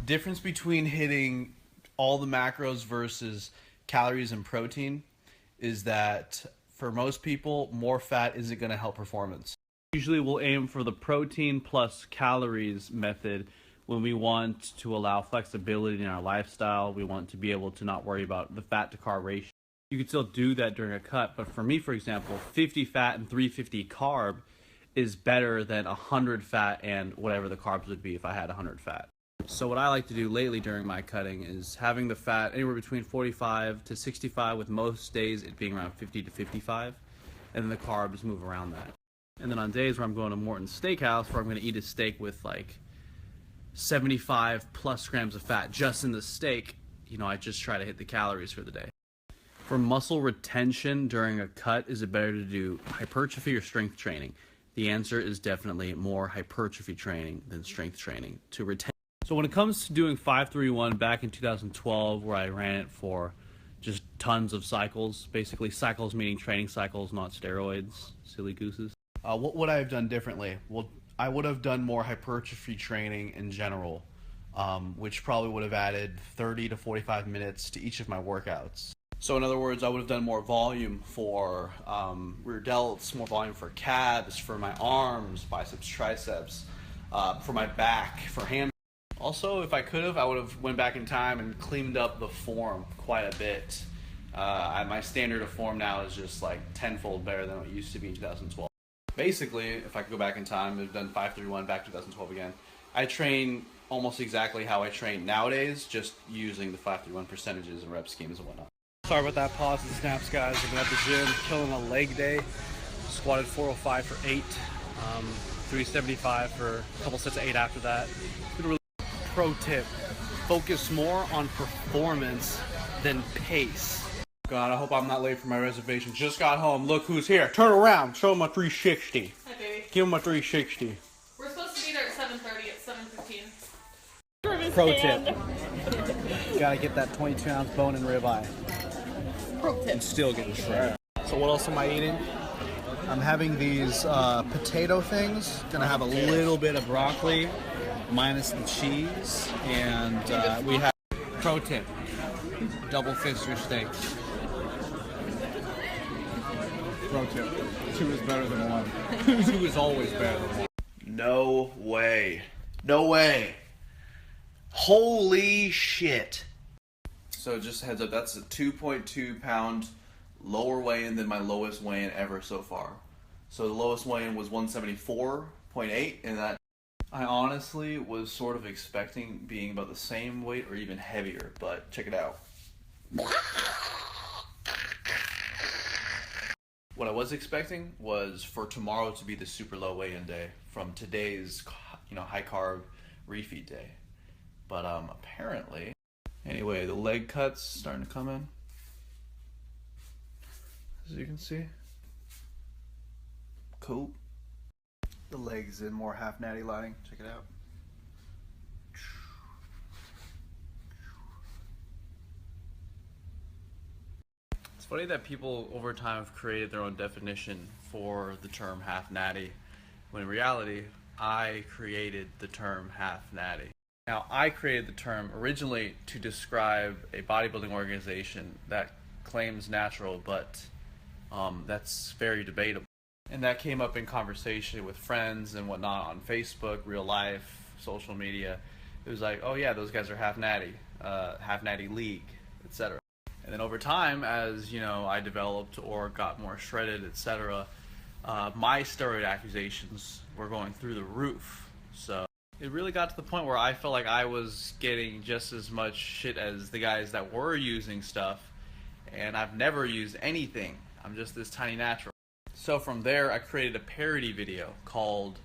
difference between hitting all the macros versus calories and protein is that for most people, more fat isn't going to help performance. Usually we'll aim for the protein plus calories method when we want to allow flexibility in our lifestyle. We want to be able to not worry about the fat to carb ratio. You can still do that during a cut, but for me, for example, 50 fat and 350 carb is better than 100 fat and whatever the carbs would be if I had 100 fat. So what I like to do lately during my cutting is having the fat anywhere between 45 to 65, with most days it being around 50 to 55, and then the carbs move around that. And then on days where I'm going to Morton's Steakhouse, where I'm going to eat a steak with like 75 plus grams of fat just in the steak, you know, I just try to hit the calories for the day. For muscle retention during a cut, is it better to do hypertrophy or strength training? The answer is definitely more hypertrophy training than strength training to retain. So when it comes to doing 5-3-1 back in 2012, where I ran it for just tons of cycles, basically cycles meaning training cycles, not steroids, silly gooses. What would I have done differently? Well, I would have done more hypertrophy training in general, which probably would have added 30 to 45 minutes to each of my workouts. So in other words, I would have done more volume for rear delts, more volume for calves, for my arms, biceps, triceps, for my back, for hamstrings. Also, if I could have, I would have went back in time and cleaned up the form quite a bit. My standard of form now is just like tenfold better than what it used to be in 2012. Basically, if I could go back in time, I've done 5-3-1 back to 2012 again. I train almost exactly how I train nowadays, just using the 5-3-1 percentages and rep schemes and whatnot. Sorry about that pause and snaps, guys. I've been at the gym, killing a leg day. Squatted 405 for 8, 375 for a couple sets of 8 after that. Pro tip, focus more on performance than pace. God, I hope I'm not late for my reservation. Just got home. Look who's here. Turn around. Show him my 360. Hi, baby. Give him my 360. We're supposed to be there at 7:30. It's 7:15. Pro tip. You gotta get that 22-ounce bone and ribeye. Pro tip. And still getting shredded. So what else am I eating? I'm having these potato things. Gonna have a little bit of broccoli, minus the cheese, and we have pro tip, double fist your steaks. Pro tip, 2 is better than 1. 2 is always better than 1. No way. No way. Holy shit. So just heads up, that's a 2.2 pound lower weigh-in than my lowest weigh-in ever so far. So the lowest weigh-in was 174.8, and that I honestly was sort of expecting being about the same weight or even heavier, but check it out. What I was expecting was for tomorrow to be the super low weigh-in day from today's, high carb refeed day. But apparently, anyway, the leg cuts starting to come in, as you can see. Cool. The legs in more half natty lighting. Check it out. It's funny that people over time have created their own definition for the term half natty, when in reality, I created the term half natty. Now, I created the term originally to describe a bodybuilding organization that claims natural, but that's very debatable. And that came up in conversation with friends and whatnot on Facebook, real life, social media. It was like, oh yeah, those guys are half natty league, etc. And then over time, as I developed or got more shredded, etc., my steroid accusations were going through the roof. So it really got to the point where I felt like I was getting just as much shit as the guys that were using stuff, and I've never used anything. I'm just this tiny natural. So from there, I created a parody video called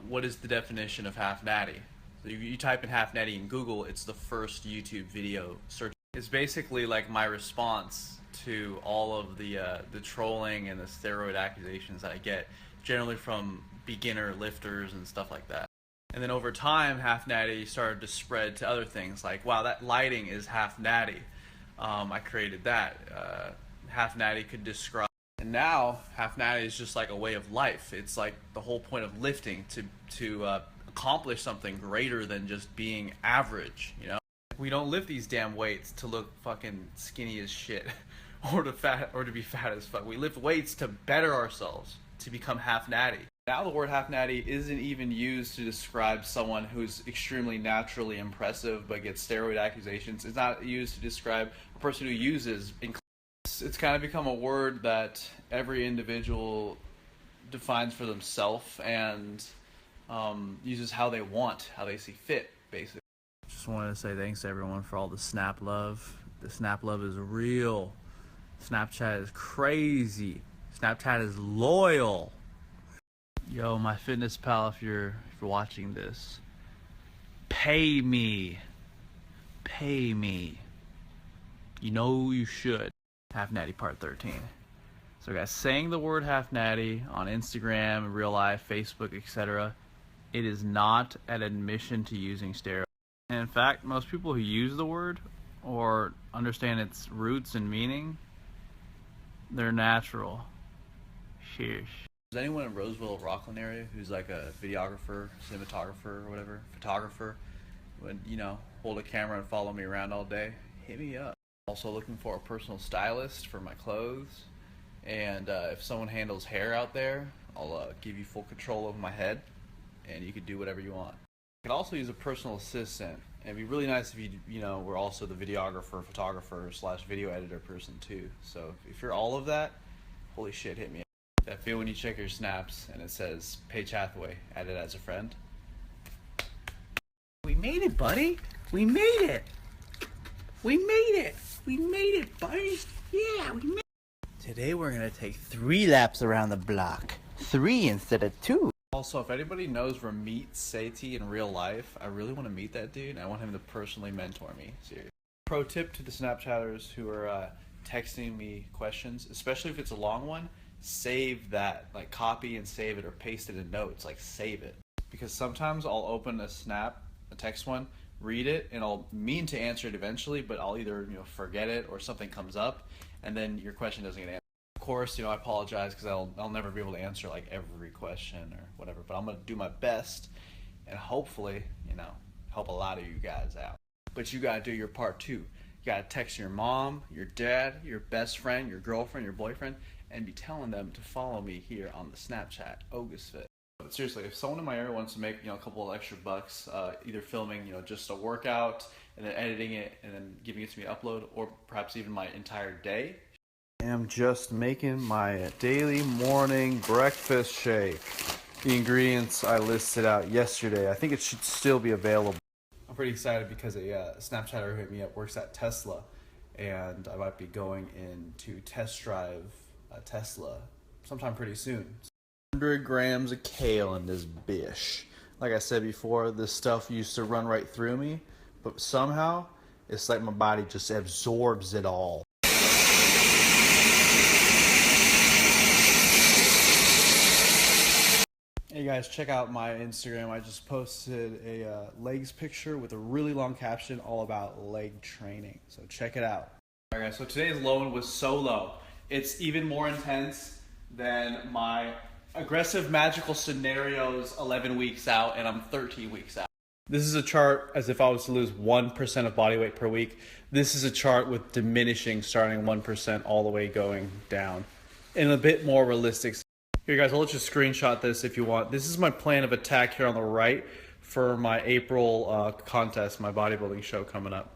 what is the definition of half natty? So you type in half natty in Google, it's the first YouTube video search. It's basically like my response to all of the trolling and the steroid accusations that I get, generally from beginner lifters and stuff like that. And then over time, half natty started to spread to other things like, wow, that lighting is half natty. I created that. Half natty could describe. And now, half natty is just like a way of life. It's like the whole point of lifting, to accomplish something greater than just being average, you know? We don't lift these damn weights to look fucking skinny as shit or to be fat as fuck. We lift weights to better ourselves, to become half natty. Now the word half natty isn't even used to describe someone who's extremely naturally impressive but gets steroid accusations. It's not used to describe a person who uses. It's kind of become a word that every individual defines for themselves and uses how they want, how they see fit, basically. Just wanted to say thanks to everyone for all the snap love. The snap love is real. Snapchat is crazy. Snapchat is loyal. Yo, my fitness pal, if you're watching this, pay me. Pay me. You know you should. Half Natty Part 13. So guys, saying the word half natty on Instagram, real life, Facebook, etc., it is not an admission to using steroids. And in fact, most people who use the word or understand its roots and meaning, they're natural. Sheesh. Is anyone in Roseville, Rockland area who's like a videographer, cinematographer, or whatever, photographer, would, you know, hold a camera and follow me around all day? Hit me up. Also looking for a personal stylist for my clothes. And if someone handles hair out there, I'll give you full control over my head, and you can do whatever you want. You could also use a personal assistant. And it'd be really nice if you know, we're also the videographer, photographer, / video editor person too. So if you're all of that, holy shit, hit me up. That feel when you check your snaps and it says Paige Hathaway added as a friend. We made it, buddy. We made it. We made it. We made it, buddy. Yeah, we made it. Today we're gonna take 3 laps around the block. 3 instead of 2. Also, if anybody knows Ramit Sethi in real life, I really want to meet that dude. And I want him to personally mentor me. Seriously. Pro tip to the Snapchatters who are texting me questions, especially if it's a long one, save that. Like copy and save it or paste it in notes. Like save it. Because sometimes I'll open a text one, read it, and I'll mean to answer it eventually, but I'll either forget it or something comes up, and then your question doesn't get answered. Of course, I apologize because I'll never be able to answer like every question or whatever, but I'm gonna do my best and hopefully help a lot of you guys out. But you gotta do your part too. You gotta text your mom, your dad, your best friend, your girlfriend, your boyfriend, and be telling them to follow me here on the Snapchat Ogusfit. But seriously, if someone in my area wants to make a couple of extra bucks, either filming just a workout and then editing it and then giving it to me to upload, or perhaps even my entire day, I am just making my daily morning breakfast shake. The ingredients I listed out yesterday, I think it should still be available. I'm pretty excited because a Snapchatter who hit me up works at Tesla, and I might be going in to test drive a Tesla sometime pretty soon. 100 grams of kale in this bish. Like I said before, this stuff used to run right through me, but somehow it's like my body just absorbs it all. Hey guys, check out my Instagram. I just posted a legs picture with a really long caption all about leg training. So check it out. Alright guys, so today's load was so low. It's even more intense than my aggressive magical scenarios 11 weeks out, and I'm 13 weeks out. This is a chart as if I was to lose 1% of body weight per week. This is a chart with diminishing starting 1% all the way going down. And a bit more realistic. Here guys, I'll let you screenshot this if you want. This is my plan of attack here on the right for my April contest, my bodybuilding show coming up.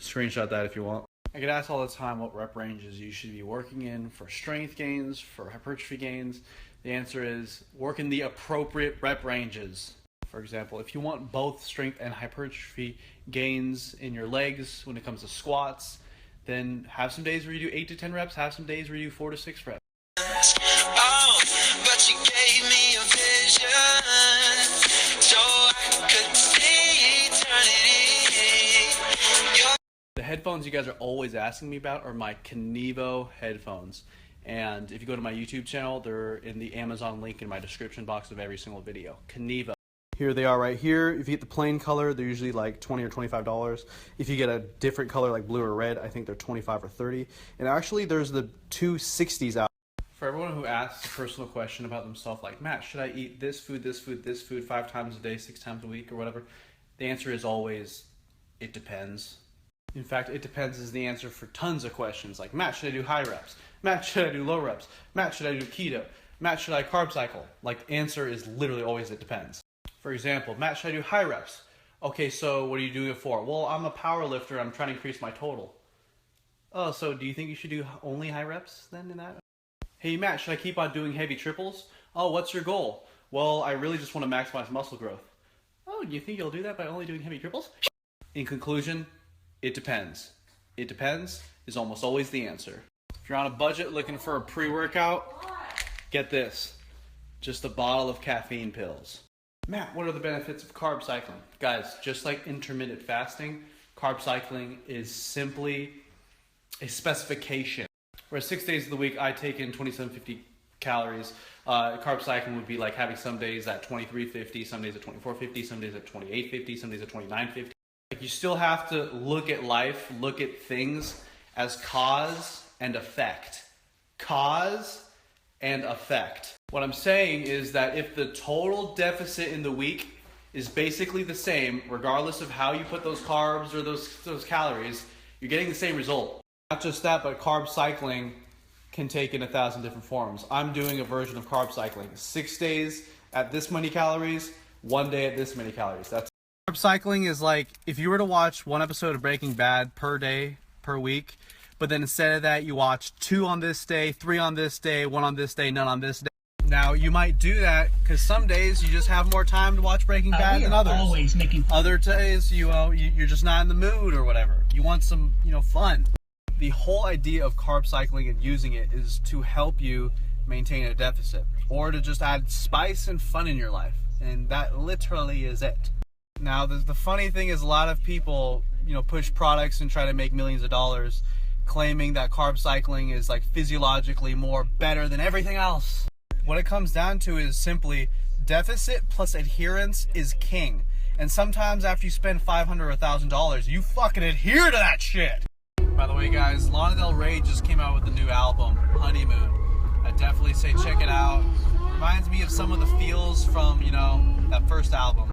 Screenshot that if you want. I get asked all the time what rep ranges you should be working in for strength gains, for hypertrophy gains. The answer is work in the appropriate rep ranges. For example, if you want both strength and hypertrophy gains in your legs when it comes to squats, then have some days where you do 8 to 10 reps, have some days where you do 4 to 6 reps. Oh, but you gave me a vision so I could see eternity. The headphones you guys are always asking me about are my Kenevo headphones. And if you go to my YouTube channel, they're in the Amazon link in my description box of every single video. Kenevo. Here they are right here. If you get the plain color, they're usually like $20 or $25. If you get a different color like blue or red, I think they're $25 or $30. And actually there's the 260s out. For everyone who asks a personal question about themselves, like, Matt, should I eat this food, this food, this food 5 times a day, 6 times a week, or whatever? The answer is always, it depends. In fact, it depends is the answer for tons of questions, like, Matt, should I do high reps? Matt, should I do low reps? Matt, should I do keto? Matt, should I carb cycle? Like, the answer is literally always it depends. For example, Matt, should I do high reps? Okay, so what are you doing it for? Well, I'm a power lifter. I'm trying to increase my total. Oh, so do you think you should do only high reps then in that? Hey, Matt, should I keep on doing heavy triples? Oh, what's your goal? Well, I really just want to maximize muscle growth. Oh, you think you'll do that by only doing heavy triples? In conclusion, it depends. It depends is almost always the answer. If you're on a budget looking for a pre-workout, get this. Just a bottle of caffeine pills. Matt, what are the benefits of carb cycling? Guys, just like intermittent fasting, carb cycling is simply a specification. Where 6 days of the week I take in 2750 calories. Carb cycling would be like having some days at 2350, some days at 2450, some days at 2850, some days at 2950. Like, you still have to look at life, look at things as cause and effect. Cause and effect. What I'm saying is that if the total deficit in the week is basically the same, regardless of how you put those carbs or those calories, you're getting the same result. Not just that, but carb cycling can take in 1,000 different forms. I'm doing a version of carb cycling. 6 days at this many calories, 1 day at this many calories. That's carb cycling is like if you were to watch 1 episode of Breaking Bad per day, per week, but then instead of that, you watch 2 on this day, 3 on this day, 1 on this day, none on this day. Now, you might do that because some days you just have more time to watch Breaking Bad than others. Always making Other days, you're just not in the mood or whatever. You want some, fun. The whole idea of carb cycling and using it is to help you maintain a deficit or to just add spice and fun in your life. And that literally is it. Now, the funny thing is a lot of people, push products and try to make millions of dollars claiming that carb cycling is like physiologically more better than everything else. What it comes down to is simply deficit plus adherence is king. And sometimes after you spend $500 or $1,000, you fucking adhere to that shit. By the way, guys, Lana Del Rey just came out with a new album, Honeymoon. I definitely say check it out. Reminds me of some of the feels from, that first album.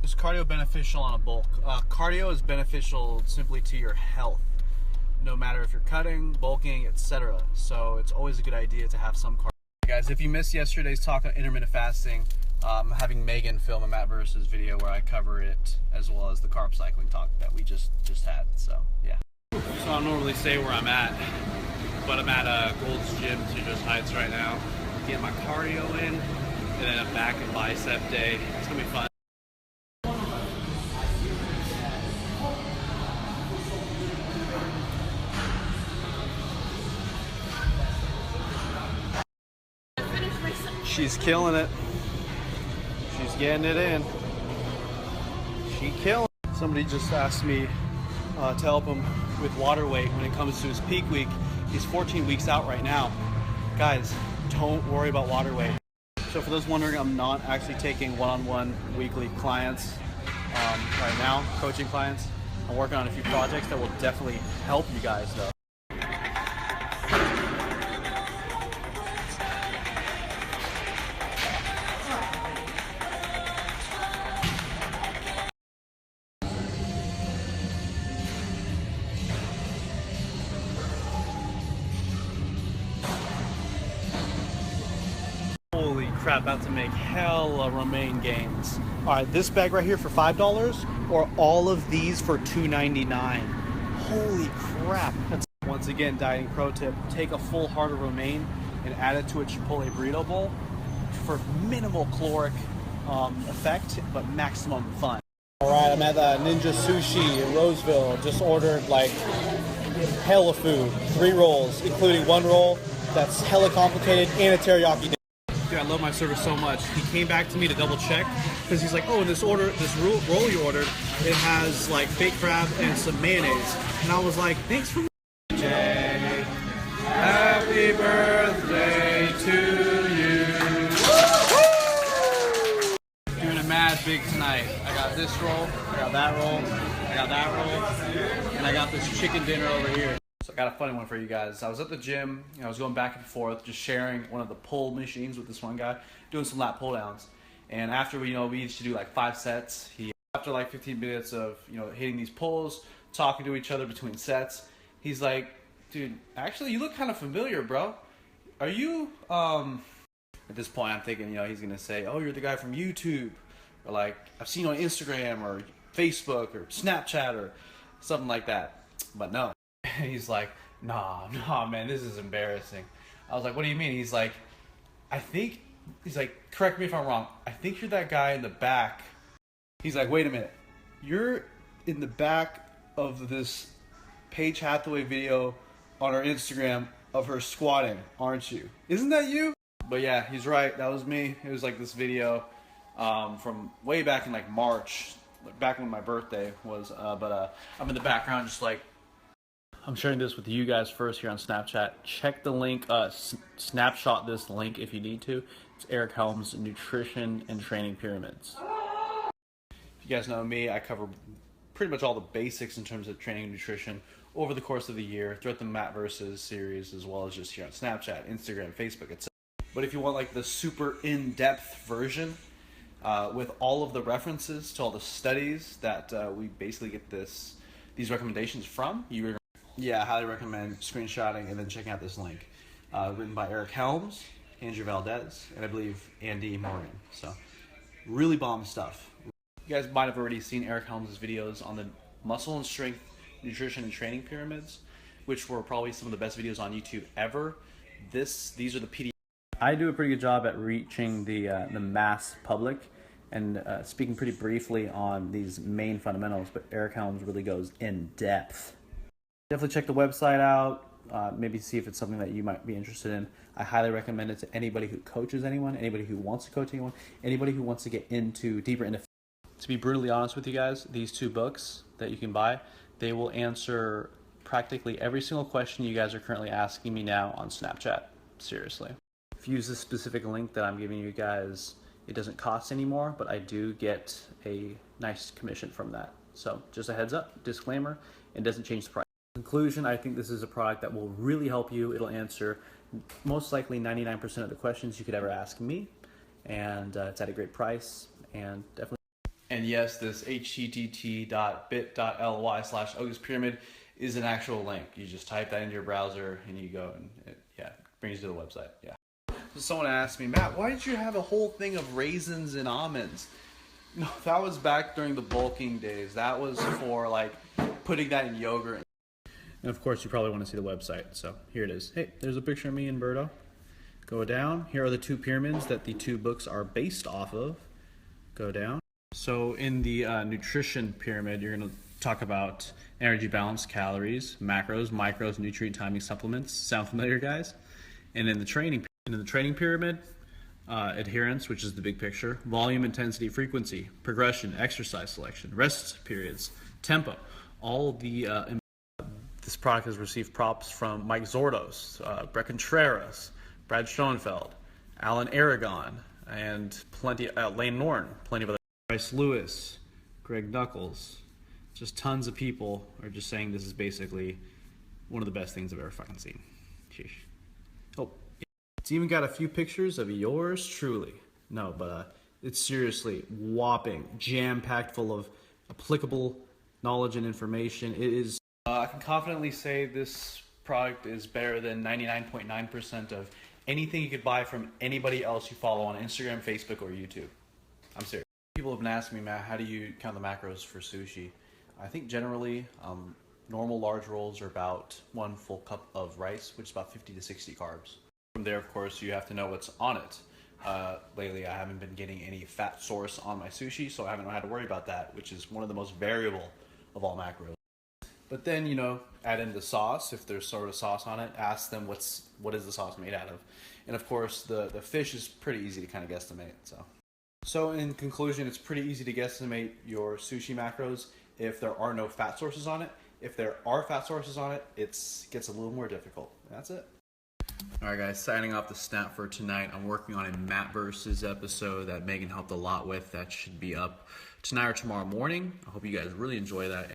Is cardio beneficial on a bulk? Cardio is beneficial simply to your health, no matter if you're cutting, bulking, etc. So it's always a good idea to have some cardio. Guys, if you missed yesterday's talk on intermittent fasting, I'm having Megan film a Matt Versus video where I cover it, as well as the carb cycling talk that we just had. So yeah. So I don't normally say where I'm at, but I'm at Gold's Gym, Just Heights right now. Get my cardio in, and then a back and bicep day. It's gonna be fun. She's killing it. She's getting it in. She killing it. Somebody just asked me to help him with water weight when it comes to his peak week. He's 14 weeks out right now. Guys, don't worry about water weight. So for those wondering, I'm not actually taking one-on-one weekly clients right now, coaching clients. I'm working on a few projects that will definitely help you guys though. Holy crap, about to make hella romaine gains. All right, this bag right here for $5 or all of these for $2.99. Holy crap. That's, once again, dieting pro tip, take a full heart of romaine and add it to a Chipotle burrito bowl for minimal caloric effect, but maximum fun. All right, I'm at Ninja Sushi in Roseville. Just ordered like hella food, 3 rolls, including 1 roll that's hella complicated and a teriyaki. Dude, I love my server so much. He came back to me to double check because he's like, oh, in this roll you ordered, it has like fake crab and some mayonnaise. And I was like, thanks for Jay. Happy birthday to you. Woo! Doing it mad big tonight. I got this roll, I got that roll, I got that roll, and I got this chicken dinner over here. So I got a funny one for you guys. I was at the gym, I was going back and forth, just sharing one of the pull machines with this one guy, doing some lat pull downs. And after we used to do like 5 sets, after like 15 minutes of, hitting these pulls, talking to each other between sets, he's like, dude, actually you look kind of familiar, bro. Are you, at this point I'm thinking, he's gonna say, oh, you're the guy from YouTube, or like, I've seen you on Instagram or Facebook or Snapchat or something like that. But no. He's like, nah, man, this is embarrassing. I was like, what do you mean? He's like, correct me if I'm wrong, I think you're that guy in the back. He's like, wait a minute, you're in the back of this Paige Hathaway video on her Instagram of her squatting, aren't you? Isn't that you? But yeah, he's right, that was me. It was like this video from way back in like March, back when my birthday was, I'm in the background just like, I'm sharing this with you guys first here on Snapchat. Check the link, snapshot this link if you need to. It's Eric Helms' Nutrition and Training Pyramids. If you guys know me, I cover pretty much all the basics in terms of training and nutrition over the course of the year, throughout the Matt Versus series, as well as just here on Snapchat, Instagram, Facebook, etc. But if you want like the super in-depth version, with all of the references to all the studies that we basically get these recommendations from, I highly recommend screenshotting and then checking out this link. Written by Eric Helms, Andrew Valdez, and I believe Andy Morgan. So, really bomb stuff. You guys might have already seen Eric Helms' videos on the muscle and strength, nutrition and training pyramids, which were probably some of the best videos on YouTube ever. These are the PDFs. I do a pretty good job at reaching the mass public and speaking pretty briefly on these main fundamentals, but Eric Helms really goes in depth. Definitely check the website out, maybe see if it's something that you might be interested in. I highly recommend it to anybody who coaches anyone, anybody who wants to coach anyone, anybody who wants to get deeper into. To be brutally honest with you guys, these 2 books that you can buy, they will answer practically every single question you guys are currently asking me now on Snapchat. Seriously. If you use this specific link that I'm giving you guys, it doesn't cost anymore, but I do get a nice commission from that. So just a heads up, disclaimer, it doesn't change the price. In conclusion, I think this is a product that will really help you. It'll answer most likely 99% of the questions you could ever ask me, and it's at a great price, and definitely. And yes, this http://bit.ly/Ogus Pyramid is an actual link. You just type that into your browser and you go, and it brings you to the website. Yeah. So someone asked me, Matt, why did you have a whole thing of raisins and almonds? No, that was back during the bulking days. That was for like putting that in yogurt. And of course, you probably want to see the website. So here it is. Hey, there's a picture of me and Berto. Go down. Here are the 2 pyramids that the 2 books are based off of. Go down. So in the nutrition pyramid, you're going to talk about energy balance, calories, macros, micros, nutrient timing, supplements. Sound familiar, guys? And in the training pyramid, adherence, which is the big picture, volume, intensity, frequency, progression, exercise selection, rest periods, tempo. All the this product has received props from Mike Zordos, Brett Contreras, Brad Schoenfeld, Alan Aragon, and Lane Norton, plenty of other. Bryce Lewis, Greg Knuckles, just tons of people are just saying this is basically one of the best things I've ever fucking seen. Sheesh. Oh, it's even got a few pictures of yours truly. No, but it's seriously whopping, jam-packed full of applicable knowledge and information. It is. I can confidently say this product is better than 99.9% of anything you could buy from anybody else you follow on Instagram, Facebook, or YouTube. I'm serious. People have been asking me, Matt, how do you count the macros for sushi? I think generally, normal large rolls are about 1 full cup of rice, which is about 50 to 60 carbs. From there, of course, you have to know what's on it. Lately, I haven't been getting any fat source on my sushi, so I haven't had to worry about that, which is one of the most variable of all macros. But then, add in the sauce, if there's sort of sauce on it, ask them what is the sauce made out of. And of course, the fish is pretty easy to kind of guesstimate, So in conclusion, it's pretty easy to guesstimate your sushi macros if there are no fat sources on it. If there are fat sources on it, it gets a little more difficult. That's it. All right, guys, signing off the snap for tonight. I'm working on a Matt Versus episode that Megan helped a lot with. That should be up tonight or tomorrow morning. I hope you guys really enjoy that.